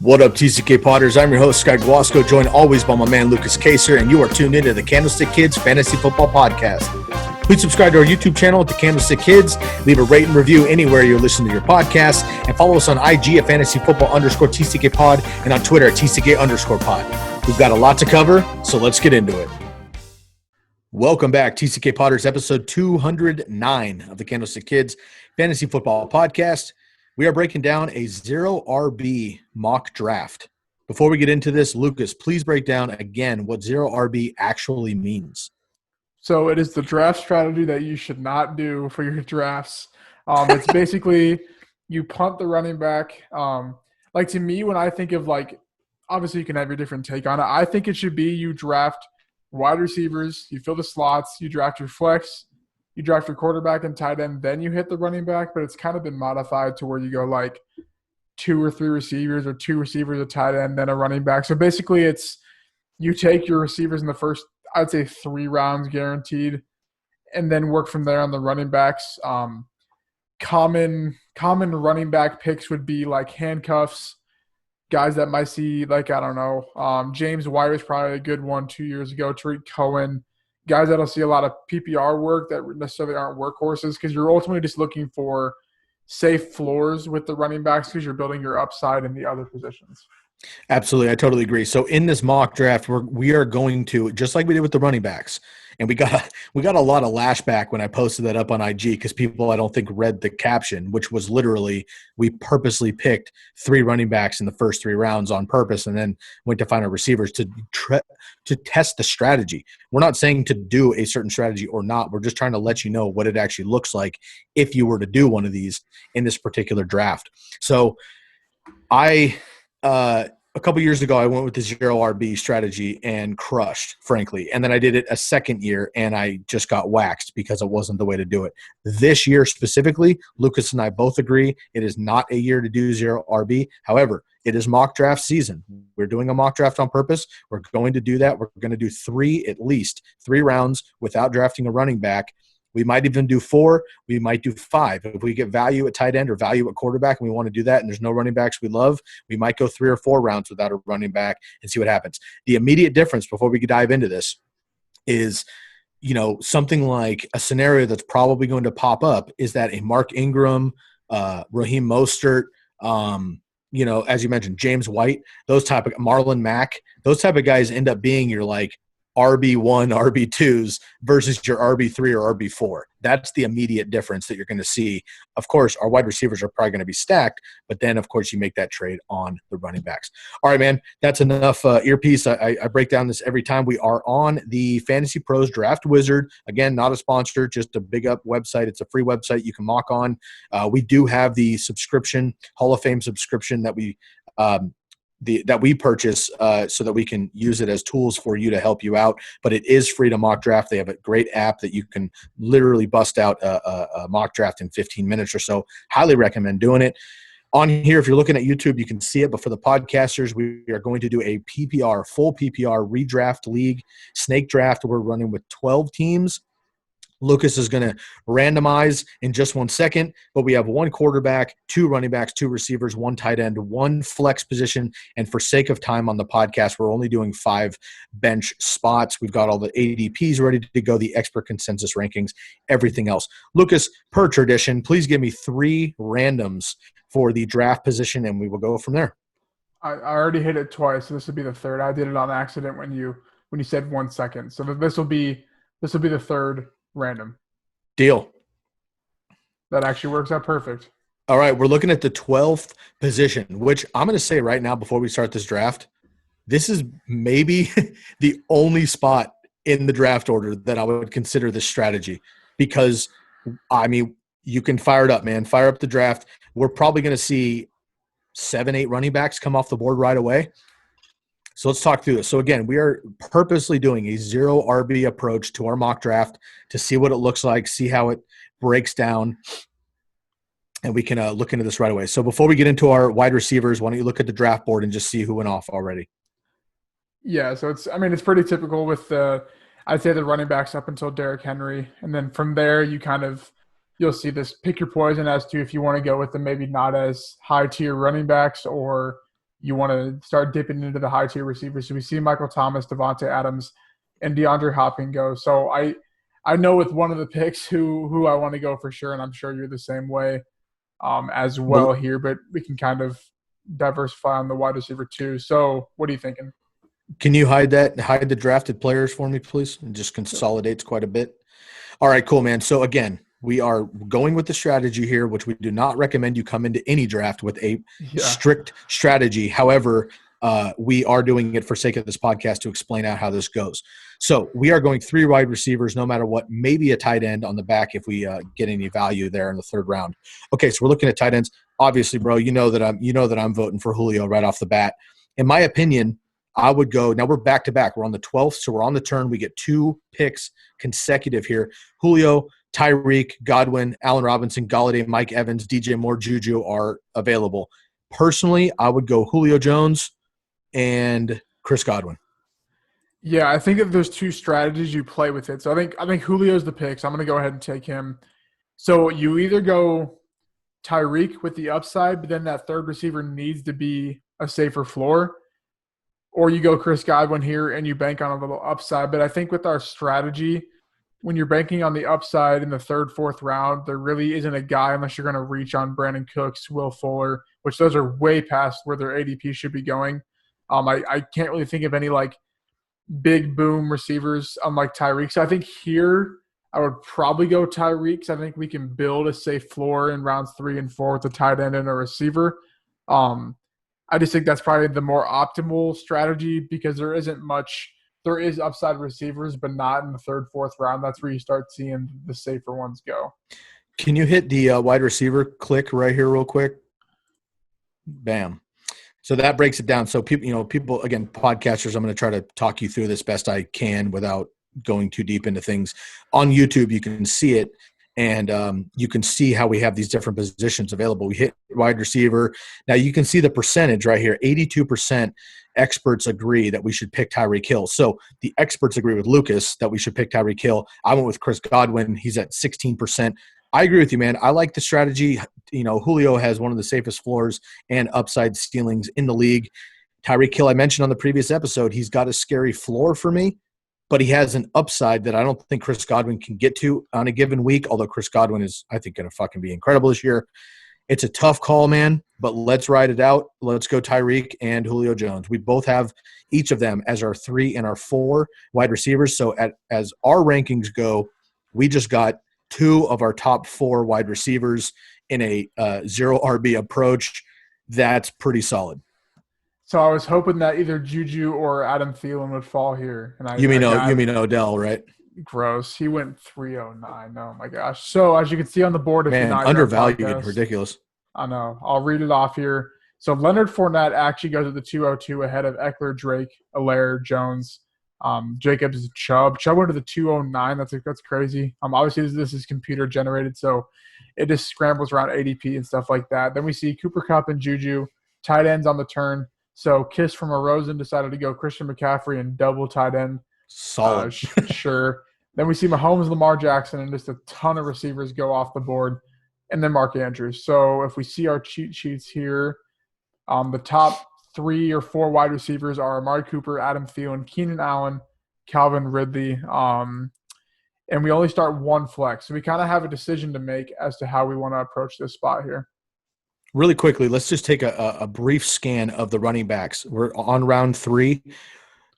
What up, TCK Potters? I'm your host, Sky Guasco, joined always by my man, Lukas Kaser, and you are tuned into the Candlestick Kids Fantasy Football Podcast. Please subscribe to our YouTube channel at the Candlestick Kids, leave a rate and review anywhere you're listening to your podcast, and follow us on IG at fantasyfootball_TCK Pod and on Twitter at TCK_pod. We've got a lot to cover, so let's get into it. Welcome back, TCK Potters, episode 209 of the Candlestick Kids Fantasy Football Podcast. We are breaking down a 0RB mock draft. Before we get into this, Lukas, please break down again what 0RB actually means. So it is the draft strategy that you should not do for your drafts. It's basically you punt the running back. Like to me, when I think of obviously you can have your different take on it. I think it should be you draft wide receivers, you fill the slots, you draft your flex, you draft your quarterback and tight end, then you hit the running back, but it's kind of been modified to where you go like 2 or 3 receivers or 2 receivers, a tight end, then a running back. So basically it's you take your receivers in the first, I'd say 3 rounds guaranteed, and then work from there on the running backs. Common running back picks would be like handcuffs, guys that might see James White was probably a good one 2 years ago, Tariq Cohen, guys that'll see a lot of PPR work that necessarily aren't workhorses because you're ultimately just looking for safe floors with the running backs because you're building your upside in the other positions. Absolutely. I totally agree. So in this mock draft, we are going to, just like we did with the running backs, and we got a lot of lashback when I posted that up on IG because people I don't think read the caption, which was literally we purposely picked 3 running backs in the first 3 rounds on purpose and then went to find our receivers to test the strategy. We're not saying to do a certain strategy or not. We're just trying to let you know what it actually looks like if you were to do one of these in this particular draft. So a couple years ago, I went with the 0RB strategy and crushed, frankly. And then I did it a second year, and I just got waxed because it wasn't the way to do it. This year specifically, Lukas and I both agree it is not a year to do 0RB. However, it is mock draft season. We're doing a mock draft on purpose. We're going to do that. We're going to do at least 3 rounds without drafting a running back. We might even do 4. We might do 5. If we get value at tight end or value at quarterback and we want to do that and there's no running backs we love, we might go 3 or 4 rounds without a running back and see what happens. The immediate difference before we dive into this is, something like a scenario that's probably going to pop up is that a Mark Ingram, Raheem Mostert, as you mentioned, James White, Marlon Mack, those type of guys end up being your RB1, RB2s versus your RB3 or RB4. That's the immediate difference that you're going to see. Of course, our wide receivers are probably going to be stacked, but then, of course, you make that trade on the running backs. All right, man, that's enough earpiece. I break down this every time. We are on the Fantasy Pros Draft Wizard. Again, not a sponsor, just a big up website. It's a free website you can mock on. We do have the subscription, Hall of Fame subscription that we purchase so that we can use it as tools for you to help you out. But it is free to mock draft. They have a great app that you can literally bust out a mock draft in 15 minutes or so. Highly recommend doing it. On here, if you're looking at YouTube, you can see it. But for the podcasters, we are going to do a PPR, full PPR redraft league, snake draft. We're running with 12 teams. Lukas is going to randomize in just 1 second, but we have 1 quarterback, 2 running backs, 2 receivers, 1 tight end, 1 flex position. And for sake of time on the podcast, we're only doing 5 bench spots. We've got all the ADPs ready to go, the expert consensus rankings, everything else. Lukas, per tradition, please give me 3 randoms for the draft position, and we will go from there. I already hit it twice, so this would be the 3rd. I did it on accident when you said 1 second. So this will be the 3rd random. Deal. That actually works out perfect. All right, we're looking at the 12th position, which I'm going to say right now before we start this draft, this is maybe the only spot in the draft order that I would consider this strategy because, you can fire it up, man. Fire up the draft. We're probably going to see 7, 8 running backs come off the board right away. So let's talk through this. So again, we are purposely doing a 0RB approach to our mock draft to see what it looks like, see how it breaks down, and we can look into this right away. So before we get into our wide receivers, why don't you look at the draft board and just see who went off already? Yeah, so it's pretty typical with I'd say the running backs up until Derrick Henry, and then from there you'll see this pick your poison as to if you want to go with the maybe not as high tier running backs or you want to start dipping into the high tier receivers. So we see Michael Thomas, Devontae Adams, and DeAndre Hopkins go. So I know with one of the picks who I want to go for sure, and I'm sure you're the same way as well here. But we can kind of diversify on the wide receiver too. So what are you thinking? Can you hide the drafted players for me, please? It just consolidates quite a bit. All right, cool, man. So again, we are going with the strategy here, which we do not recommend you come into any draft with a strict strategy. However, we are doing it for sake of this podcast to explain out how this goes. So we are going 3 wide receivers, no matter what, maybe a tight end on the back if we get any value there in the 3rd round. Okay, so we're looking at tight ends. Obviously, bro, you know that I'm voting for Julio right off the bat. In my opinion, I would go – now we're back-to-back. We're on the 12th, so we're on the turn. We get 2 picks consecutive here. Julio, Tyreek, Godwin, Allen Robinson, Golladay, Mike Evans, DJ Moore, Juju are available. Personally, I would go Julio Jones and Chris Godwin. Yeah, I think that there's 2 strategies you play with it. So I think Julio's the pick, so I'm going to go ahead and take him. So you either go Tyreek with the upside, but then that 3rd receiver needs to be a safer floor, or you go Chris Godwin here and you bank on a little upside. But I think with our strategy, when you're banking on the upside in the 3rd, 4th round, there really isn't a guy unless you're going to reach on Brandon Cooks, Will Fuller, which those are way past where their ADP should be going. I can't really think of any like big boom receivers unlike Tyreek. So I think here I would probably go Tyreek because I think we can build a safe floor in rounds 3 and 4 with a tight end and a receiver. I just think that's probably the more optimal strategy because there isn't much – there is upside receivers, but not in the 3rd, 4th round. That's where you start seeing the safer ones go. Can you hit the wide receiver click right here real quick? Bam. So that breaks it down. So people, again, podcasters, I'm going to try to talk you through this best I can without going too deep into things. On YouTube, you can see it. And you can see how we have these different positions available. We hit wide receiver. Now you can see the percentage right here. 82% experts agree that we should pick Tyreek Hill. So the experts agree with Lukas that we should pick Tyreek Hill. I went with Chris Godwin. He's at 16%. I agree with you, man. I like the strategy. Julio has one of the safest floors and upside ceilings in the league. Tyreek Hill, I mentioned on the previous episode, he's got a scary floor for me. But he has an upside that I don't think Chris Godwin can get to on a given week, although Chris Godwin is, I think, going to fucking be incredible this year. It's a tough call, man, but let's ride it out. Let's go Tyreek and Julio Jones. We both have each of them as our 3 and our 4 wide receivers. So as our rankings go, we just got 2 of our top 4 wide receivers in a 0 RB approach. That's pretty solid. So I was hoping that either Juju or Adam Thielen would fall here. And you mean Odell, right? Gross. He went 309. Oh my gosh. So as you can see on the board, if you're not undervalued, ridiculous. I know. I'll read it off here. So Leonard Fournette actually goes at the 202 ahead of Eckler, Drake, Allaire, Jones, Jacobs, Chubb. Chubb went to the 209. That's crazy. Obviously this is computer generated, so it just scrambles around ADP and stuff like that. Then we see Cooper Kupp and Juju, tight ends on the turn. So Kiss from a Rosen decided to go Christian McCaffrey and double tight end. Solid. Sure. Then we see Mahomes, Lamar Jackson, and just a ton of receivers go off the board. And then Mark Andrews. So if we see our cheat sheets here, the top 3 or 4 wide receivers are Amari Cooper, Adam Thielen, Keenan Allen, Calvin Ridley. And we only start 1 flex. So we kind of have a decision to make as to how we want to approach this spot here. Really quickly, let's just take a brief scan of the running backs. We're on round 3.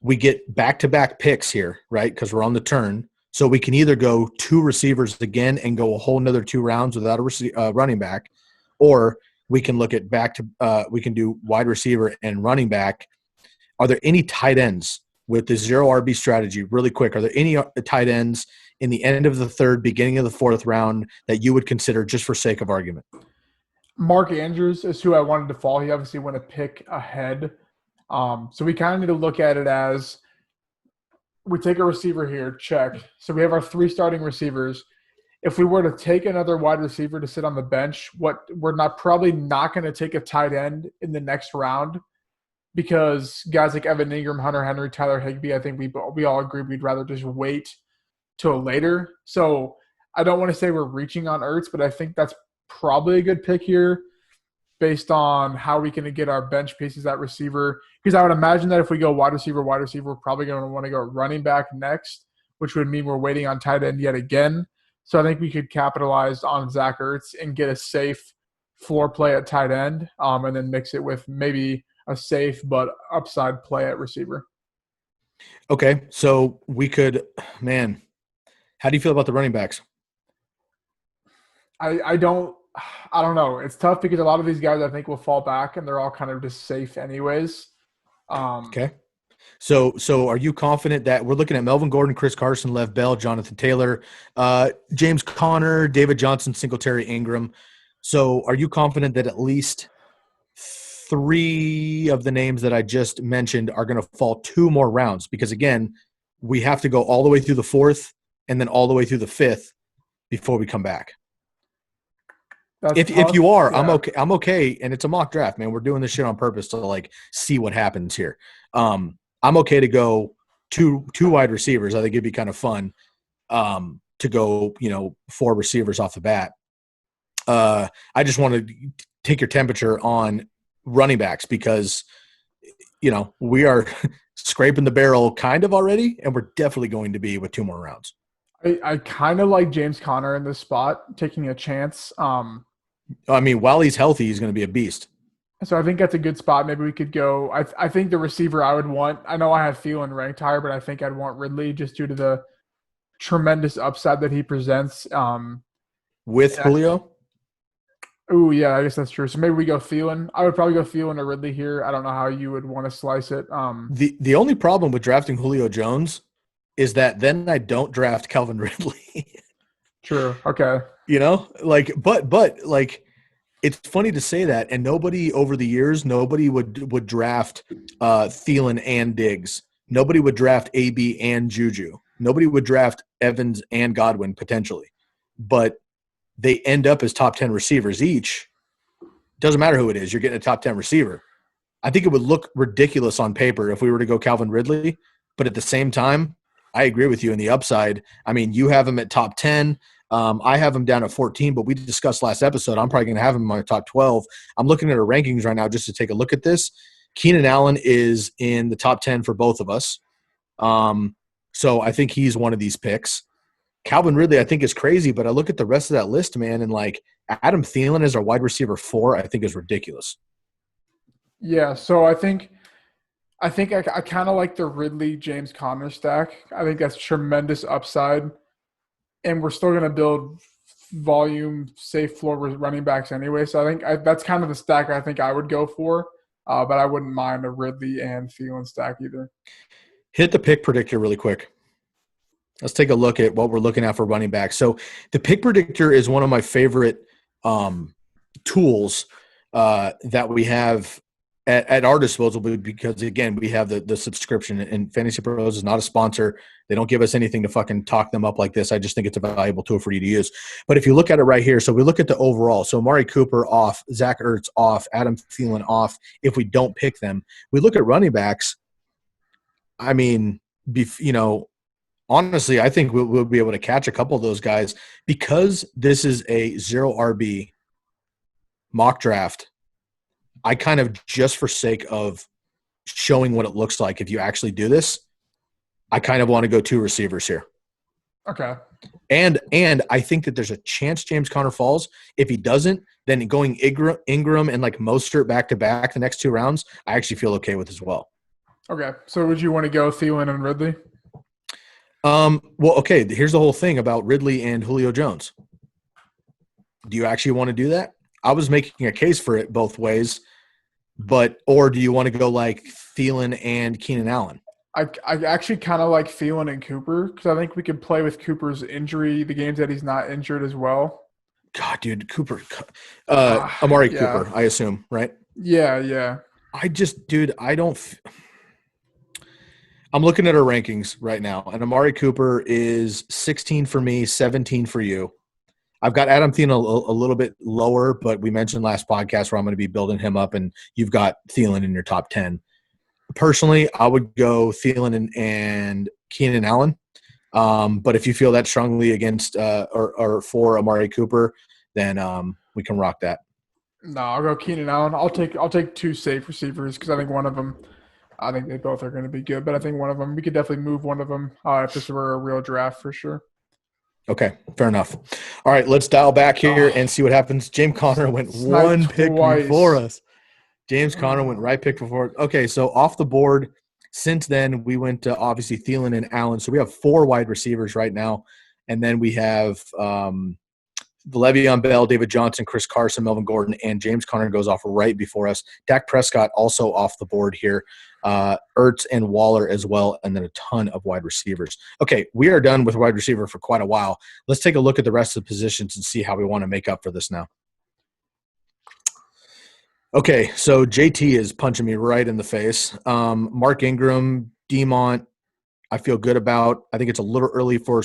We get back-to-back picks here, right, because we're on the turn. So we can either go 2 receivers again and go a whole another 2 rounds without a running back, or we can look at we can do wide receiver and running back. Are there any tight ends with the 0 RB strategy? Really quick, are there any tight ends in the end of the 3rd, beginning of the 4th round that you would consider just for sake of argument? Mark Andrews is who I wanted to fall. He obviously went a pick ahead. So we kind of need to look at it as we take a receiver here, check. So we have our 3 starting receivers. If we were to take another wide receiver to sit on the bench, we're probably not going to take a tight end in the next round because guys like Evan Ingram, Hunter Henry, Tyler Higbee, I think we all agree we'd rather just wait till later. So I don't want to say we're reaching on Ertz, but I think that's probably a good pick here. based on how we can get our bench pieces at receiver. Because I would imagine that if we go wide receiver, we're probably going to want to go running back next, which would mean we're waiting on tight end yet again. So I think we could capitalize on Zach Ertz and get a safe floor play at tight end, and then mix it with maybe a safe but upside play at receiver. Okay, so we could, man, how do you feel about the running backs? I don't know. It's tough because a lot of these guys I think will fall back and they're all kind of just safe anyways. Okay. So are you confident that we're looking at Melvin Gordon, Chris Carson, Lev Bell, Jonathan Taylor, James Conner, David Johnson, Singletary, Ingram? So are you confident that at least 3 of the names that I just mentioned are going to fall 2 more rounds? Because again, we have to go all the way through the 4th and then all the way through the 5th before we come back. If you are, yeah. I'm okay, and it's a mock draft, man. We're doing this shit on purpose to like see what happens here. I'm okay to go two wide receivers. I think it'd be kind of fun to go 4 receivers off the bat. I just want to take your temperature on running backs because we are scraping the barrel kind of already, and we're definitely going to be with 2 more rounds. I kind of like James Conner in this spot, taking a chance. I mean, while he's healthy, he's going to be a beast. So I think that's a good spot. Maybe we could go. I think the receiver I would want. I know I have Thielen ranked higher, but I think I'd want Ridley just due to the tremendous upside that he presents. With Julio. Oh yeah, I guess that's true. So maybe we go Thielen. I would probably go Thielen or Ridley here. I don't know how you would want to slice it. The only problem with drafting Julio Jones is that then I don't draft Calvin Ridley. True. Okay. But it's funny to say that, and nobody over the years, nobody would draft Thielen and Diggs. Nobody would draft AB and Juju. Nobody would draft Evans and Godwin potentially, but they end up as top 10 receivers each. Doesn't matter who it is, you're getting a top 10 receiver. I think it would look ridiculous on paper if we were to go Calvin Ridley, but at the same time, I agree with you in the upside. I mean, you have him at top 10. I have him down at 14, but we discussed last episode. I'm probably going to have him in my top 12. I'm looking at our rankings right now just to take a look at this. Keenan Allen is in the top 10 for both of us. So I think he's one of these picks. Calvin Ridley, I think, is crazy, but I look at the rest of that list, man, and like Adam Thielen as our wide receiver 4, I think is ridiculous. Yeah, so I think I kind of like the Ridley James Conner stack. I think that's tremendous upside, and we're still going to build volume, safe floor running backs anyway. So I think that's kind of the stack I think I would go for, but I wouldn't mind a Ridley and Thielen stack either. Hit the pick predictor really quick. Let's take a look at what we're looking at for running backs. So the pick predictor is one of my favorite tools that we have at our disposal because, again, we have the subscription, and Fantasy Pros is not a sponsor. They don't give us anything to fucking talk them up like this. I just think it's a valuable tool for you to use. But if you look at it right here, so we look at the overall. So Amari Cooper off, Zach Ertz off, Adam Thielen off if we don't pick them. We look at running backs. I mean, honestly, I think we'll be able to catch a couple of those guys because this is a 0 RB mock draft. I kind of, just for sake of showing what it looks like if you actually do this, I kind of want to go 2 receivers here. Okay. And I think that there's a chance James Conner falls. If he doesn't, then going Ingram and like Mostert back-to-back the next 2 rounds, I actually feel okay with as well. Okay. So would you want to go Thielen and Ridley? Well, okay, here's the whole thing about Ridley and Julio Jones. Do you actually want to do that? I was making a case for it both ways, or do you want to go like Thielen and Keenan Allen? I actually kind of like Thielen and Cooper because I think we can play with Cooper's injury, the games that he's not injured as well. God, dude, Cooper. Amari Cooper, I assume, right? Yeah. I'm looking at our rankings right now, and Amari Cooper is 16 for me, 17 for you. I've got Adam Thielen a little bit lower, but we mentioned last podcast where I'm going to be building him up, and you've got Thielen in your top 10. Personally, I would go Thielen and Keenan Allen. But if you feel that strongly against or for Amari Cooper, then we can rock that. No, I'll go Keenan Allen. I'll take two safe receivers because I think one of them, I think they both are going to be good. But I think one of them, we could definitely move one of them if this were a real draft for sure. Okay, fair enough. All right, let's dial back here Oh, and see what happens. James Conner went sniped one pick before twice. us. James Conner went right pick before. Okay, so off the board. Since then, we went to obviously Thielen and Allen. So we have 4 wide receivers right now, and then we have Le'Veon Bell, David Johnson, Chris Carson, Melvin Gordon, and James Conner goes off right before us. Dak Prescott also off the board here. Ertz and Waller as well, and then a ton of wide receivers. Okay, we are done with wide receiver for quite a while. Let's take a look at the rest of the positions and see how we want to make up for this now. Okay, so JT is punching me right in the face. Mark Ingram, Demont, I feel good about. I think it's a little early for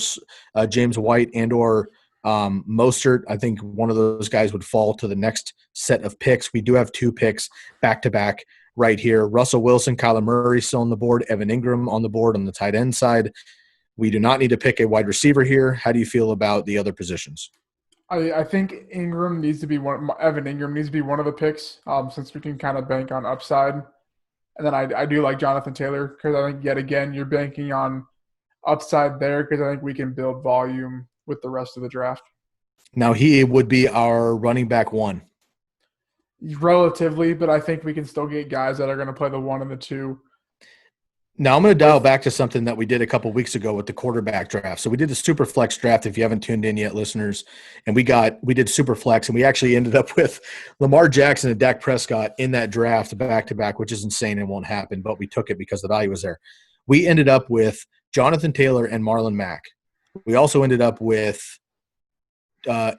James White and or Mostert. I think one of those guys would fall to the next set of picks. We do have 2 picks back-to-back right here. Russell Wilson, Kyler Murray still on the board, Evan Ingram on the board on the tight end side. We do not need to pick a wide receiver here. How do you feel about the other positions? I think Ingram needs to be Evan Ingram needs to be one of the picks since we can kind of bank on upside. And then I do like Jonathan Taylor because I think, yet again, you're banking on upside there because I think we can build volume with the rest of the draft. Now, he would be our running back 1. Relatively, but I think we can still get guys that are going to play the 1 and the 2. Now, I'm going to dial back to something that we did a couple weeks ago with the quarterback draft. So we did the super flex draft, if you haven't tuned in yet, listeners, and we did super flex, and we actually ended up with Lamar Jackson and Dak Prescott in that draft back-to-back, which is insane and won't happen, but we took it because the value was there. We ended up with Jonathan Taylor and Marlon Mack. We also ended up with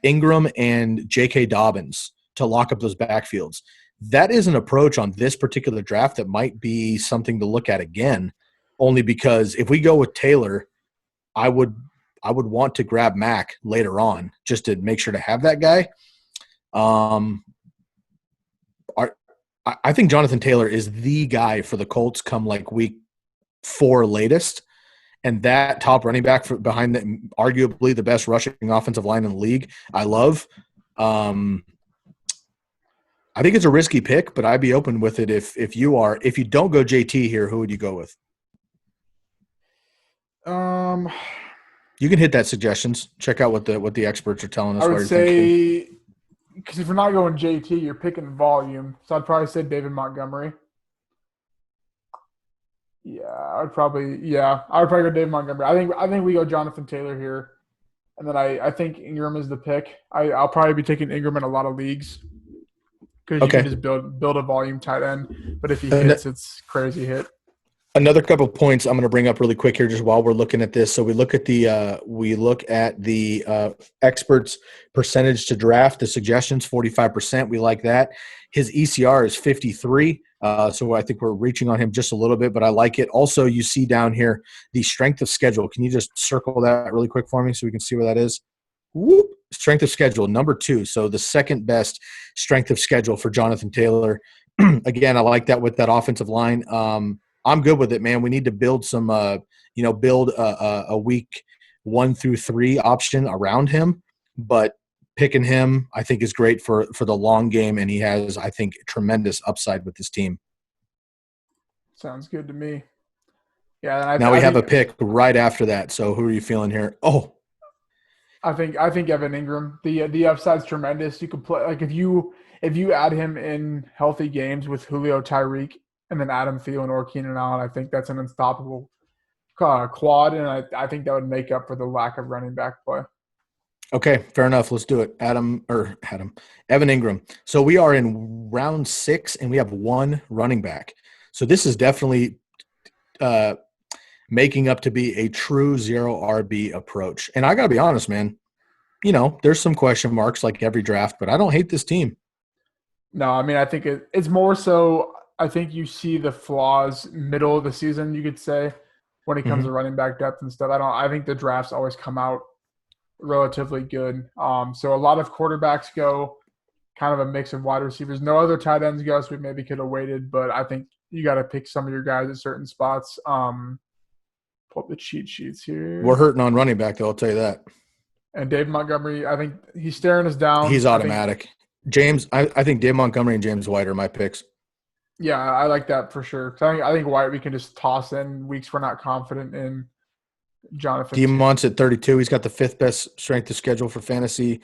Ingram and J.K. Dobbins to lock up those backfields. That is an approach on this particular draft that might be something to look at again, only because if we go with Taylor, I would want to grab Mack later on just to make sure to have that guy. I think Jonathan Taylor is the guy for the Colts come like week 4 latest, and that top running back behind arguably the best rushing offensive line in the league, I love. I think it's a risky pick, but I'd be open with it if you are. If you don't go JT here, who would you go with? You can hit that suggestions. Check out what the experts are telling us. I would say because if you're not going JT, you're picking volume. So I'd probably say David Montgomery. Yeah, I would probably go David Montgomery. I think we go Jonathan Taylor here, and then I think Ingram is the pick. I'll probably be taking Ingram in a lot of leagues. Because you can just build a volume tight end, but if he hits, it's crazy hit. Another couple of points I'm going to bring up really quick here, just while we're looking at this. So we look at the experts' percentage to draft. The suggestions 45%. We like that. His ECR is 53. So I think we're reaching on him just a little bit, but I like it. Also, you see down here the strength of schedule. Can you just circle that really quick for me so we can see where that is? Whoop. Strength of schedule, number 2. So the second best strength of schedule for Jonathan Taylor. Again, I like that with that offensive line. I'm good with it, man. We need to build some, build a week 1 through 3 option around him. But picking him, I think, is great for the long game, and he has, I think, tremendous upside with this team. Sounds good to me. Yeah. Now we have a pick right after that. So who are you feeling here? Oh. I think Evan Ingram. The upside's tremendous. You could play like if you add him in healthy games with Julio, Tyreek, and then Adam Thielen or Keenan Allen, I think that's an unstoppable quad, and I think that would make up for the lack of running back play. Okay, fair enough. Let's do it. Evan Ingram. So we are in round 6, and we have 1 running back. So this is definitely making up to be a true zero RB approach. And I got to be honest, man, there's some question marks like every draft, but I don't hate this team. No, I mean, I think it's more so I think you see the flaws middle of the season, you could say, when it comes to running back depth and stuff. I think the drafts always come out relatively good. So a lot of quarterbacks go kind of a mix of wide receivers. No other tight ends go, so we maybe could have waited, but I think you got to pick some of your guys at certain spots. Pull up the cheat sheets here. We're hurting on running back, though, I'll tell you that. And David Montgomery, I think he's staring us down. He's automatic. James, I think Dave Montgomery and James White are my picks. Yeah, I like that for sure. 'Cause I think White we can just toss in weeks we're not confident in. Jonathan too. Demon's at 32. He's got the fifth best strength of schedule for fantasy.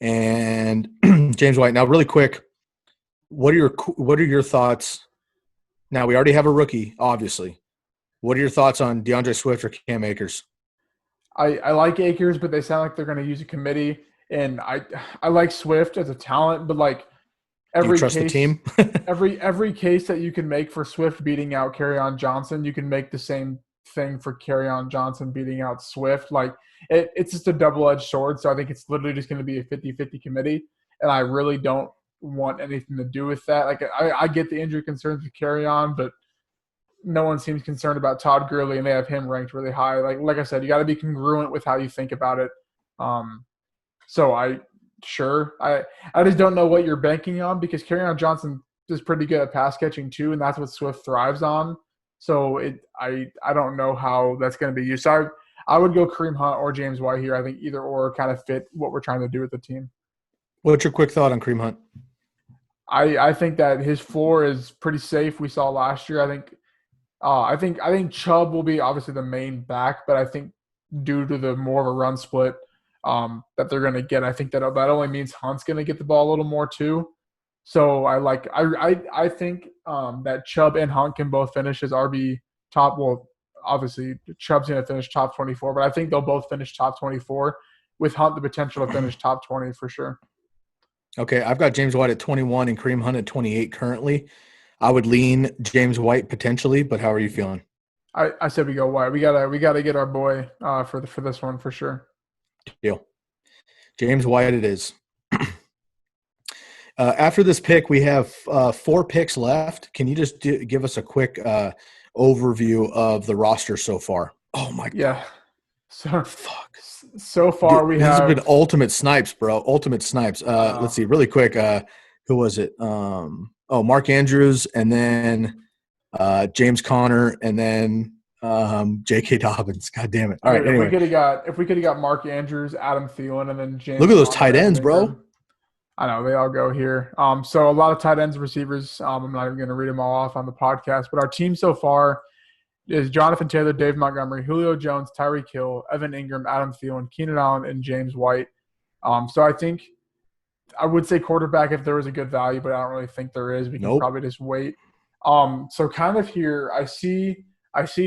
And James White. Now, really quick, what are your thoughts? Now, we already have a rookie, obviously. What are your thoughts on DeAndre Swift or Cam Akers? I like Akers, but they sound like they're going to use a committee. And I like Swift as a talent, but like Do you every trust the case team? every case that you can make for Swift beating out on Johnson, you can make the same thing for on Johnson beating out Swift. Like it's just a double-edged sword. So I think it's literally just going to be a 50-50 committee. And I really don't want anything to do with that. Like I get the injury concerns with on, but no one seems concerned about Todd Gurley, and they have him ranked really high. Like I said, you got to be congruent with how you think about it. So I just don't know what you're banking on because on Johnson is pretty good at pass catching too, and that's what Swift thrives on. So I don't know how that's going to be used. So I would go Kareem Hunt or James White here. I think either or kind of fit what we're trying to do with the team. What's your quick thought on Kareem Hunt? I think that his floor is pretty safe. We saw last year. I think Chubb will be obviously the main back, but I think due to the more of a run split that they're going to get, I think that only means Hunt's going to get the ball a little more too. So I think that Chubb and Hunt can both finish as RB top. Well, obviously Chubb's going to finish top 24, but I think they'll both finish top 24 with Hunt the potential to finish top 20 for sure. Okay, I've got James White at 21 and Kareem Hunt at 28 currently. I would lean James White potentially, but how are you feeling? I said we go White. We gotta get our boy for this one for sure. Deal. James White it is. After this pick, we have 4 picks left. Can you just give us a quick overview of the roster so far? Oh, my Yeah. God. Fuck. So far, Dude, this has been ultimate snipes, bro. Ultimate snipes. Let's see. Really quick. Who was it? Mark Andrews, and then James Conner, and then J.K. Dobbins. God damn it. All right, anyway. If we could have got Mark Andrews, Adam Thielen, and then James. Look at those Conner, tight ends, bro. I know they all go here. So a lot of tight ends, receivers. I'm not even going to read them all off on the podcast, but our team so far is Jonathan Taylor, Dave Montgomery, Julio Jones, Tyreek Hill, Evan Ingram, Adam Thielen, Keenan Allen, and James White. So I think I would say quarterback if there was a good value, but I don't really think there is. We can probably just wait. So kind of here, I see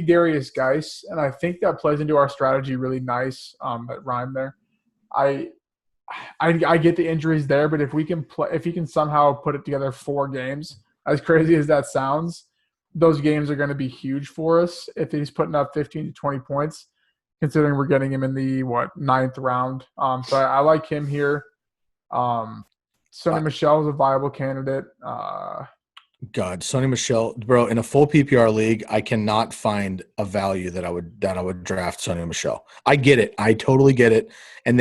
Darius Geis, and I think that plays into our strategy really nice. That rhyme there. I get the injuries there, but if he can somehow put it together 4 games, as crazy as that sounds, those games are going to be huge for us if he's putting up 15 to 20 points, considering we're getting him in the 9th round. So I like him here. Sonny Michel is a viable candidate. God, Sonny Michel, bro, in a full PPR league, I cannot find a value that I would draft Sonny Michel. I get it. I totally get it. And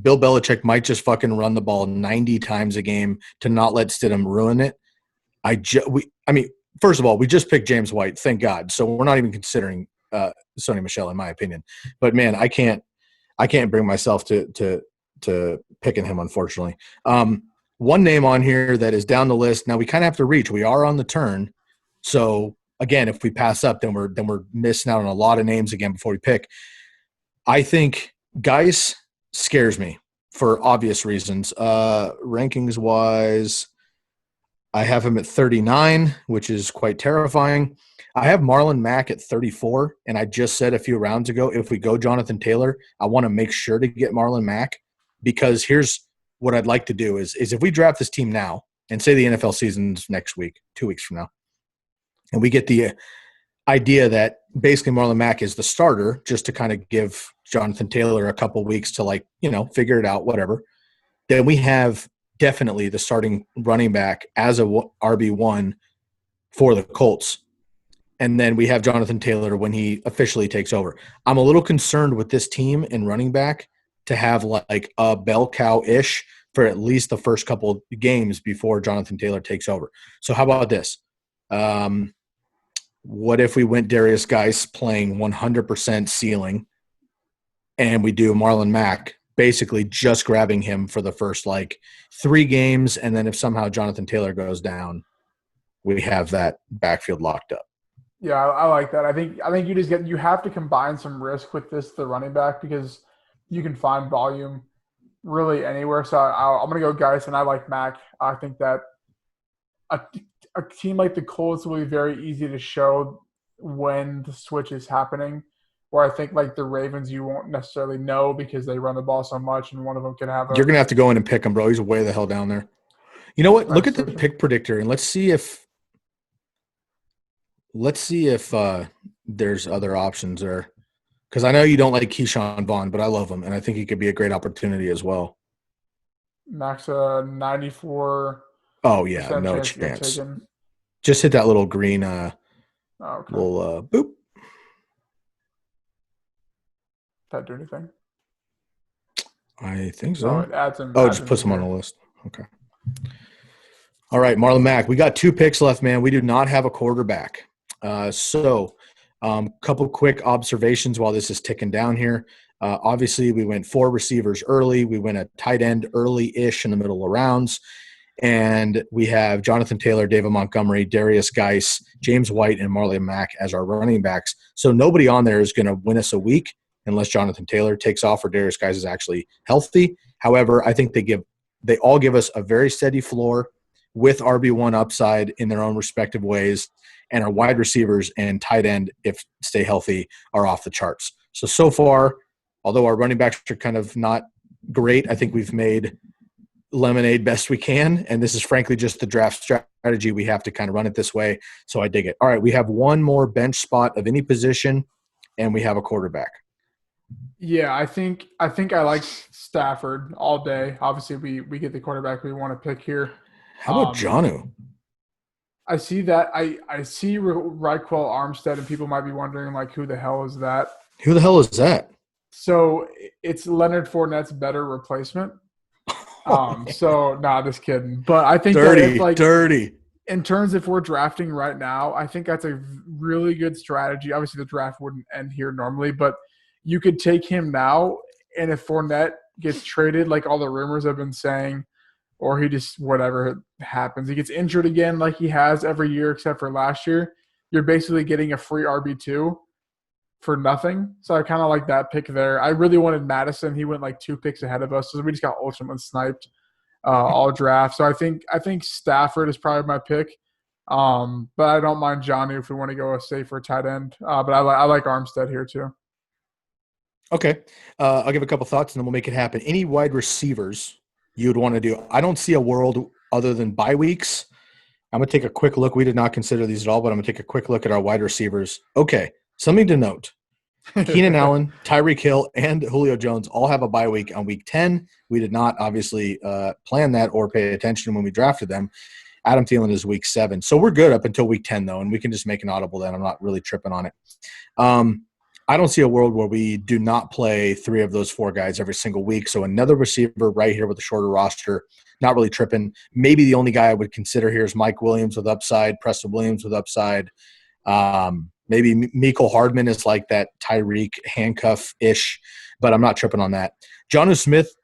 Bill Belichick might just fucking run the ball 90 times a game to not let Stidham ruin it. First of all, we just picked James White, thank God. So we're not even considering Sonny Michel, in my opinion. But man, I can't bring myself to picking him, unfortunately. One name on here that is down the list. Now we kind of have to reach. We are on the turn. So again, if we pass up, then we're missing out on a lot of names again before we pick. I think Geis scares me for obvious reasons. Rankings wise, I have him at 39, which is quite terrifying. I have Marlon Mack at 34, and I just said a few rounds ago, if we go Jonathan Taylor, I want to make sure to get Marlon Mack, because here's what I'd like to do is if we draft this team now and say the NFL season's next week, 2 weeks from now, and we get the idea that basically Marlon Mack is the starter just to kind of give Jonathan Taylor a couple weeks to figure it out, whatever, then we have definitely the starting running back as a RB1 for the Colts. And then we have Jonathan Taylor when he officially takes over. I'm a little concerned with this team in running back to have like a bell cow-ish for at least the first couple of games before Jonathan Taylor takes over. So how about this? What if we went Darius Geis playing 100% ceiling, and we do Marlon Mack basically just grabbing him for the first like 3 games, and then if somehow Jonathan Taylor goes down, we have that backfield locked up. Yeah, I like that. I think you have to combine some risk with the running back because you can find volume really anywhere. So I'm gonna go Geis, and I like Mac. I think that a, a team like the Colts will be very easy to show when the switch is happening. Where I think like the Ravens, you won't necessarily know because they run the ball so much, and one of them can have You're a gonna have to go in and pick him, bro. He's way the hell down there. You know what? bad Look at the decision. pick predictor and let's see if there's other options there. Because I know you don't like Keyshawn Vaughn, but I love him, and I think he could be a great opportunity as well. Max 94% Oh yeah, no chance to get chance. taken. Just hit that little green Oh, okay. little boop. That do anything? I think Oh, so. it adds him. Oh, Adds just him puts in him on the here. list. Okay. All right, Marlon Mack. We got 2 picks left, man. We do not have a quarterback. So couple quick observations while this is ticking down here. Obviously, we went 4 receivers early. We went a tight end early-ish in the middle of rounds. And we have Jonathan Taylor, David Montgomery, Darius Geis, James White, and Marlon Mack as our running backs. So nobody on there is going to win us a week unless Jonathan Taylor takes off or Darius Geis is actually healthy. However, I think they all give us a very steady floor with RB1 upside in their own respective ways. And our wide receivers and tight end, if stay healthy, are off the charts. So far, although our running backs are kind of not great, I think we've made lemonade best we can. And this is frankly just the draft strategy. We have to kind of run it this way. So I dig it. All right, we have one more bench spot of any position, and we have a quarterback. Yeah, I think I like Stafford all day. Obviously, we get the quarterback we want to pick here. How about Um, Jonnu? I see that. I see Raquel Armstead, and people might be wondering like, who the hell is that? Who the hell is that? So it's Leonard Fournette's better replacement. Oh, man. So nah, just kidding. But I think that if Dirty, like dirty. in terms if we're drafting right now, I think that's a really good strategy. Obviously, the draft wouldn't end here normally, but you could take him now, and if Fournette gets traded, like all the rumors have been saying, or he just whatever happens, he gets injured again, like he has every year except for last year. You're basically getting a free RB2 for nothing. So I kind of like that pick there. I really wanted Madison. He went like 2 picks ahead of us, so we just got ultimate sniped all draft. So I think Stafford is probably my pick. But I don't mind Johnny if we want to go a safer tight end. But I like Armstead here too. Okay. I'll give a couple thoughts and then we'll make it happen. Any wide receivers you would want to do? I don't see a world other than bye weeks. I'm going to take a quick look. We did not consider these at all, but I'm going to take a quick look at our wide receivers. Okay. Something to note. Keenan Allen, Tyreek Hill, and Julio Jones all have a bye week on week 10. We did not obviously plan that or pay attention when we drafted them. Adam Thielen is week 7. So we're good up until week 10, though, and we can just make an audible then. I'm not really tripping on it. I don't see a world where we do not play 3 of those 4 guys every single week. So another receiver right here with a shorter roster, not really tripping. Maybe the only guy I would consider here is Mike Williams with upside, Preston Williams with upside. Maybe Mecole Hardman is like that Tyreek handcuff-ish, but I'm not tripping on that. Jonnu Smith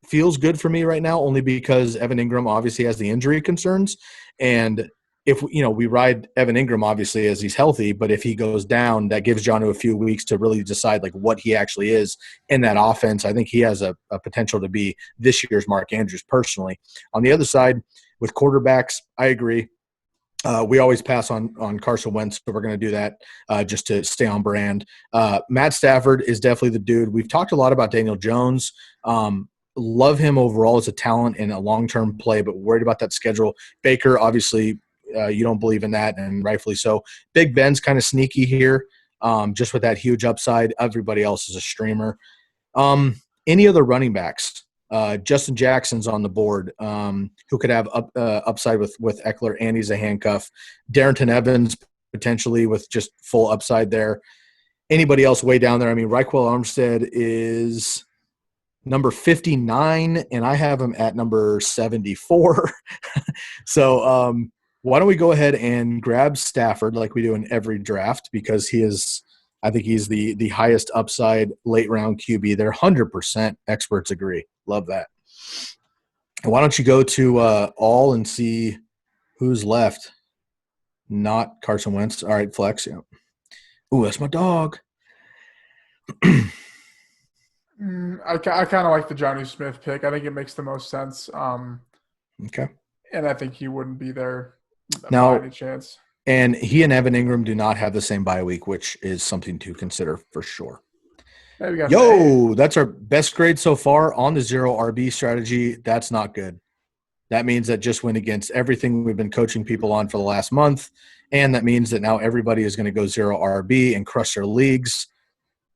feels good for me right now only because Evan Ingram obviously has the injury concerns. And if we ride Evan Ingram obviously as he's healthy, but if he goes down, that gives Jonnu a few weeks to really decide like what he actually is in that offense. I think he has a potential to be this year's Mark Andrews personally. On the other side, with quarterbacks, I agree. We always pass on Carson Wentz, but we're going to do that just to stay on brand. Matt Stafford is definitely the dude. We've talked a lot about Daniel Jones. Love him overall as a talent and a long-term play, but worried about that schedule. Baker, obviously, you don't believe in that, and rightfully so. Big Ben's kind of sneaky here, just with that huge upside. Everybody else is a streamer. Any other running backs? Justin Jackson's on the board, who could have upside with Eckler, and he's a handcuff. Darrington Evans potentially with just full upside there. Anybody else way down there? I mean, Raquel Armstead is number 59, and I have him at number 74. So why don't we go ahead and grab Stafford like we do in every draft because he is I think he's the highest upside late round QB. They're 100% experts agree. Love that. And why don't you go to all and see who's left? Not Carson Wentz. All right, flex. Yeah. Ooh, that's my dog. I kind of like the Johnny Smith pick. I think it makes the most sense. Okay. And I think he wouldn't be there Now, by any chance. And he and Evan Ingram do not have the same bye week, which is something to consider for sure. Hey, we got Yo, that's our best grade so far on the 0 RB strategy. That's not good. That means that just went against everything we've been coaching people on for the last month. And that means that now everybody is going to go 0 RB and crush their leagues.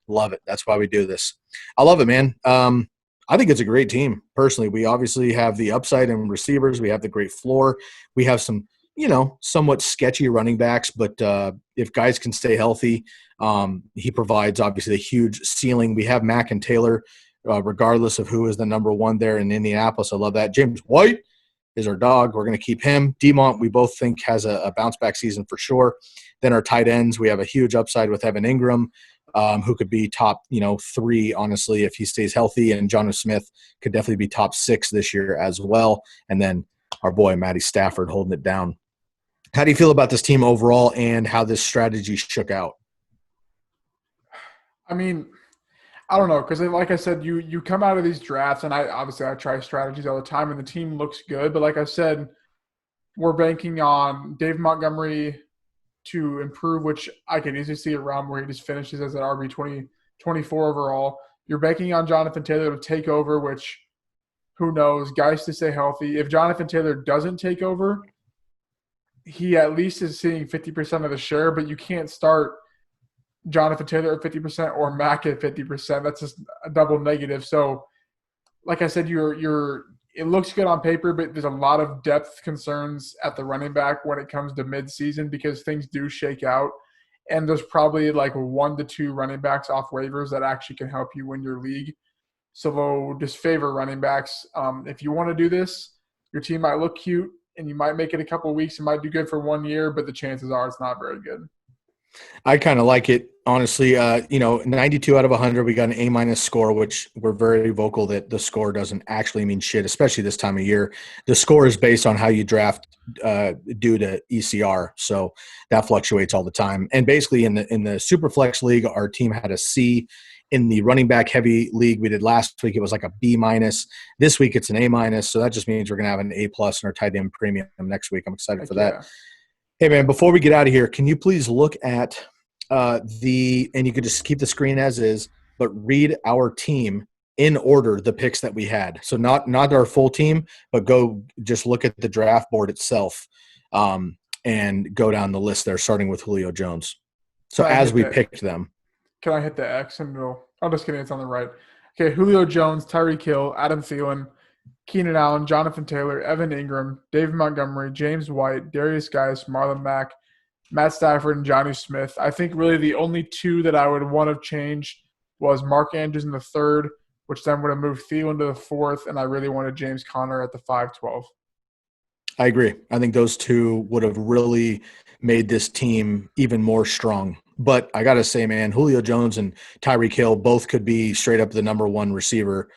Love it. That's why we do this. I love it, man. I think it's a great team. Personally, we obviously have the upside in receivers. We have the great floor. We have some, somewhat sketchy running backs, but if guys can stay healthy, he provides obviously a huge ceiling. We have Mack and Taylor, regardless of who is the number one there in Indianapolis. I love that. James White is our dog. We're going to keep him. Demont, we both think has a bounce-back season for sure. Then our tight ends, we have a huge upside with Evan Ingram, who could be top, 3, honestly, if he stays healthy. And Jonnu Smith could definitely be top 6 this year as well. And then our boy, Matty Stafford, holding it down. How do you feel about this team overall and how this strategy shook out? I mean, I don't know, because like I said, you come out of these drafts, and I try strategies all the time, and the team looks good. But like I said, we're banking on Dave Montgomery to improve, which I can easily see around where he just finishes as an RB 24 overall. You're banking on Jonathan Taylor to take over, which who knows? Guys to stay healthy. If Jonathan Taylor doesn't take over, he at least is seeing 50% of the share, but you can't start Jonathan Taylor at 50% or Mack at 50%. That's just a double negative. So, like I said, it looks good on paper, but there's a lot of depth concerns at the running back when it comes to midseason because things do shake out. And there's probably like 1 to 2 running backs off waivers that actually can help you win your league. So we'll just favor running backs. If you want to do this, your team might look cute and you might make it a couple of weeks. It might do good for 1 year, but the chances are it's not very good. I kind of like it, honestly. 92 out of 100, we got an A- score, which we're very vocal that the score doesn't actually mean shit, especially this time of year. The score is based on how you draft due to ECR, so that fluctuates all the time. And basically, in the Superflex league, our team had a C. In the running back heavy league we did last week, it was like a B-. This week, it's an A-, so that just means we're going to have an A+ in our tight end premium next week. I'm excited for that. Hey, man, before we get out of here, can you please look at and you could just keep the screen as is, but read our team in order, the picks that we had. So not our full team, but go just look at the draft board itself and go down the list there, starting with Julio Jones. So as we picked them. Can I hit the X and I'm just kidding, it's on the right. Okay, Julio Jones, Tyreek Hill, Adam Thielen, Keenan Allen, Jonathan Taylor, Evan Ingram, David Montgomery, James White, Darius Geis, Marlon Mack, Matt Stafford, and Jonnu Smith. I think really the only 2 that I would want to change was Mark Andrews in the 3rd, which then would have moved Thielen to the 4th, and I really wanted James Conner at the 5-12. I agree. I think those 2 would have really made this team even more strong. But I got to say, man, Julio Jones and Tyreek Hill both could be straight up the number 1 receiver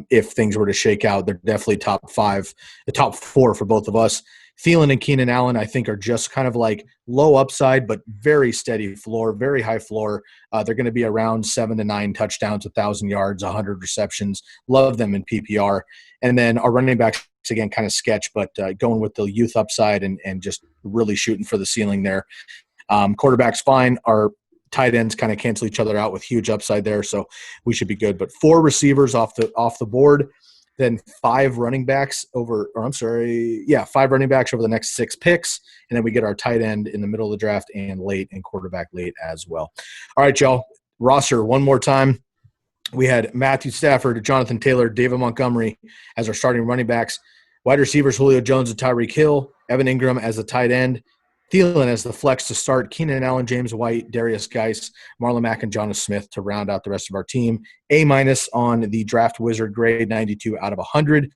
if things were to shake out. They're definitely top 5, the top 4 for both of us. Thielen and Keenan Allen, I think, are just kind of like low upside, but very steady floor, very high floor. They're going to be around 7 to 9 touchdowns, 1,000 yards, 100 receptions. Love them in PPR. And then our running backs, again, kind of sketch, but going with the youth upside and just really shooting for the ceiling there. Quarterback's fine. Our tight ends kind of cancel each other out with huge upside there, so we should be good. But 4 receivers off the board. Then 5 running backs 5 running backs over the next 6 picks. And then we get our tight end in the middle of the draft and late and quarterback late as well. All right, y'all. Roster one more time. We had Matthew Stafford, Jonathan Taylor, David Montgomery as our starting running backs. Wide receivers, Julio Jones and Tyreek Hill. Evan Ingram as the tight end. Thielen as the flex to start. Keenan Allen, James White, Darius Geis, Marlon Mack, and Jonnu Smith to round out the rest of our team. A- on the Draft Wizard grade, 92 out of 100.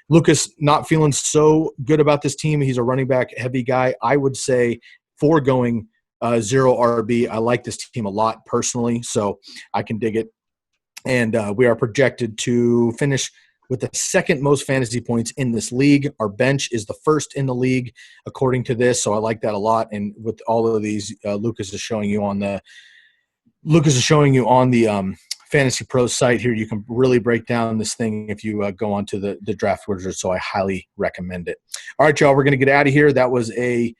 Lukas not feeling so good about this team. He's a running back heavy guy. I would say foregoing zero RB. I like this team a lot personally, so I can dig it. And we are projected to finish with the second most fantasy points in this league. Our bench is the first in the league, according to this, so I like that a lot. And with all of these, Lucas is showing you on the Fantasy Pros site here. You can really break down this thing if you go onto the Draft Wizard, so I highly recommend it. All right, y'all, we're going to get out of here. That was a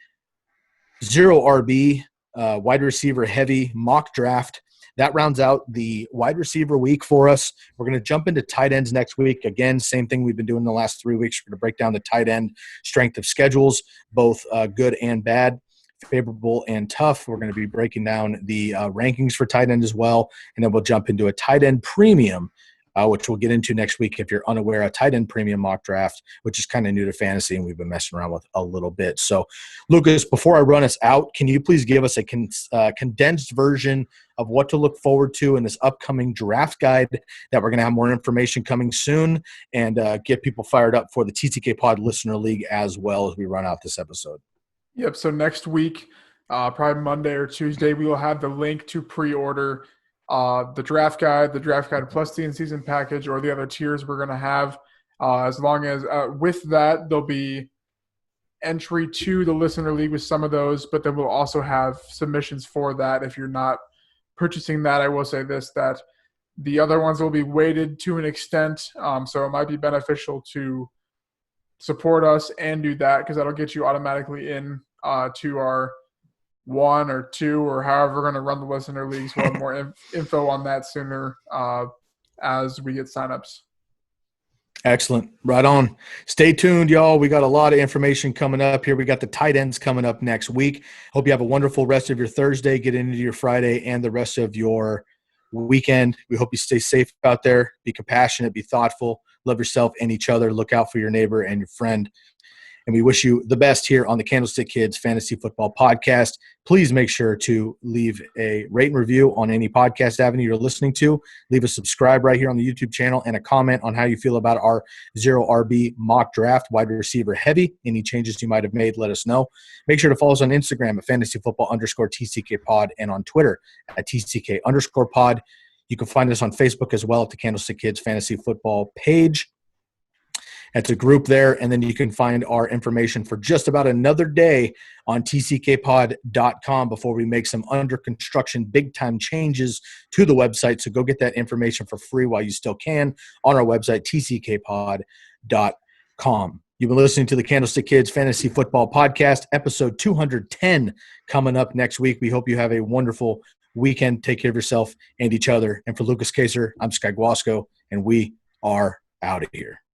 zero RB wide receiver heavy mock draft. That rounds out the wide receiver week for us. We're going to jump into tight ends next week. Again, same thing we've been doing the last 3 weeks. We're going to break down the tight end strength of schedules, both good and bad, favorable and tough. We're going to be breaking down the rankings for tight end as well, and then we'll jump into a tight end premium, which we'll get into next week if you're unaware, a tight end premium mock draft, which is kind of new to fantasy and we've been messing around with a little bit. So, Lucas, before I run us out, can you please give us a condensed version of what to look forward to in this upcoming draft guide that we're going to have more information coming soon, and get people fired up for the TCK Pod Listener League as well as we run out this episode? Yep. So next week, probably Monday or Tuesday, we will have the link to pre-order the draft guide plus the in-season package, or the other tiers we're going to have. As long as with that, there'll be entry to the listener league with some of those, but then we'll also have submissions for that. If you're not purchasing that, I will say this, that the other ones will be weighted to an extent. So it might be beneficial to support us and do that, because that'll get you automatically in to our 1 or 2 or however we're going to run the listener leagues. We'll have more info on that sooner as we get signups. Excellent. Right on. Stay tuned, y'all. We got a lot of information coming up here. We got the tight ends coming up next week. Hope you have a wonderful rest of your Thursday, get into your Friday, and the rest of your weekend. We hope you stay safe out there. Be compassionate, be thoughtful, love yourself and each other. Look out for your neighbor and your friend. And we wish you the best here on the Candlestick Kids Fantasy Football Podcast. Please make sure to leave a rate and review on any podcast avenue you're listening to. Leave a subscribe right here on the YouTube channel and a comment on how you feel about our zero RB mock draft, wide receiver heavy. Any changes you might have made, let us know. Make sure to follow us on Instagram at fantasyfootball_TCK pod and on Twitter at TCK_pod. You can find us on Facebook as well at the Candlestick Kids Fantasy Football page. It's a group there, and then you can find our information for just about another day on tckpod.com before we make some under construction big-time changes to the website. So go get that information for free while you still can on our website, tckpod.com. You've been listening to the Candlestick Kids Fantasy Football Podcast, episode 210, coming up next week. We hope you have a wonderful weekend. Take care of yourself and each other. And for Lucas Kaser, I'm Sky Guasco, and we are out of here.